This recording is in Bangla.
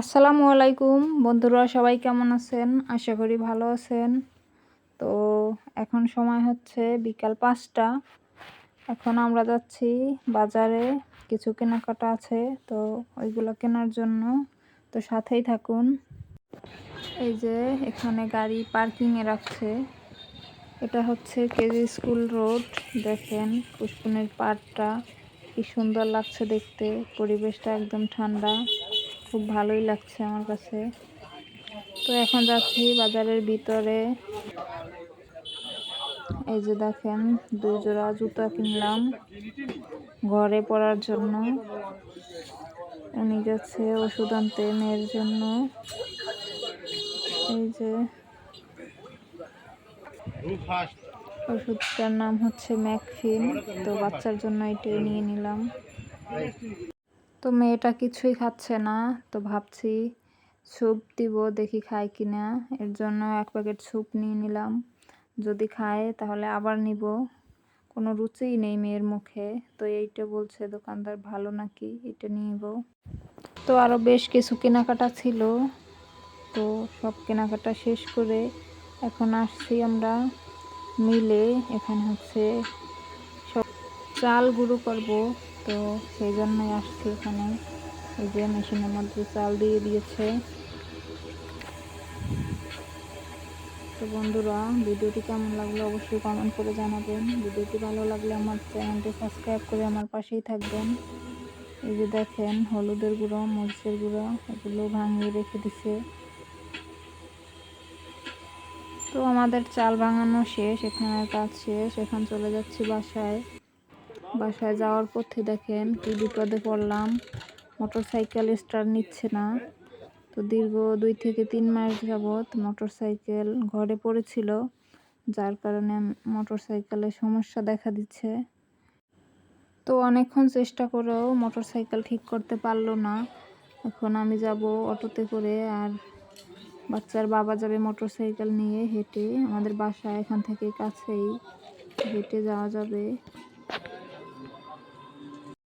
আসসালামু আলাইকুম বন্ধুরা, সবাই কেমন আছেন? আশা করি ভালো আছেন। তো এখন সময় হচ্ছে বিকাল ৫টা। এখন আমরা যাচ্ছি বাজারে, কিছু কেনাকাটা আছে, তো ওইগুলো কেনার জন্য। তো সাথেই থাকুন। এই যে এখানে গাড়ি পার্কিংয়ে রাখছে। এটা হচ্ছে কেজি স্কুল রোড। দেখেন পুষ্পনের পাড়টা কি সুন্দর লাগছে দেখতে, পরিবেশটা একদম ঠান্ডা, খুব ভালোই লাগছে আমার কাছে। তো এখন যাচ্ছি বাজারের ভিতরে। এই যে দেখেন 2 জোড়া জুতা কিনলাম ঘরে পরার জন্য। উনি যাচ্ছে ওষুধ আনতে মেয়ের জন্য। এই যে ওষুধটার নাম হচ্ছে ম্যাকফিন, তো বাচ্চার জন্য এটাই নিয়ে নিলাম। তো মেয়েটা কিছুই খাচ্ছে না, তো ভাবছি স্যুপ দিব, দেখি খায় কিনা। এর জন্য 1 প্যাকেট স্যুপ নিয়ে নিলাম, যদি খায় তাহলে আবার নিব। কোনো রুচিই নেই মেয়ের মুখে, তো এইটা বলছে দোকানদার ভালো নাকি, এটা নিব। তো আরও বেশ কিছু কেনাকাটা ছিল, তো সব কেনাকাটা শেষ করে এখন আসছি আমরা মিলে। এখানে হচ্ছে সব চাল গুঁড়ো করব, তো সেই জন্যই আসছি এখানে। এই যে মেশিনের মধ্যে চাল দিয়ে দিয়েছে। তো বন্ধুরা, ভিডিওটি কেমন লাগলো অবশ্যই কমেন্ট করে জানাবেন। ভিডিওটি ভালো লাগলে আমার চ্যানেলটি সাবস্ক্রাইব করে আমার পাশেই থাকবেন। এই যে দেখেন হলুদের গুঁড়ো, মরিচের গুঁড়ো, এগুলো ভাঙিয়ে রেখে দিছে। তো আমাদের চাল ভাঙানো শেষ, এখানের কাজ শেষ। এখন চলে যাচ্ছি বাসায়। বাসায় যাওয়ার পথে দেখেন কি বিপদে পড়লাম, মোটরসাইকেল স্টার্ট নিচ্ছে না। তো দীর্ঘ 2 থেকে 3 মাস যাবৎ মোটরসাইকেল ঘরে পড়েছিল, যার কারণে মোটরসাইকেলের সমস্যা দেখা দিচ্ছে। তো অনেকক্ষণ চেষ্টা করেও মোটরসাইকেল ঠিক করতে পারলো না। এখন আমি যাব অটোতে করে, আর বাচ্চার বাবা যাবে মোটরসাইকেল নিয়ে হেঁটে। আমাদের বাসা এখান থেকে কাছেই, হেঁটে যাওয়া যাবে।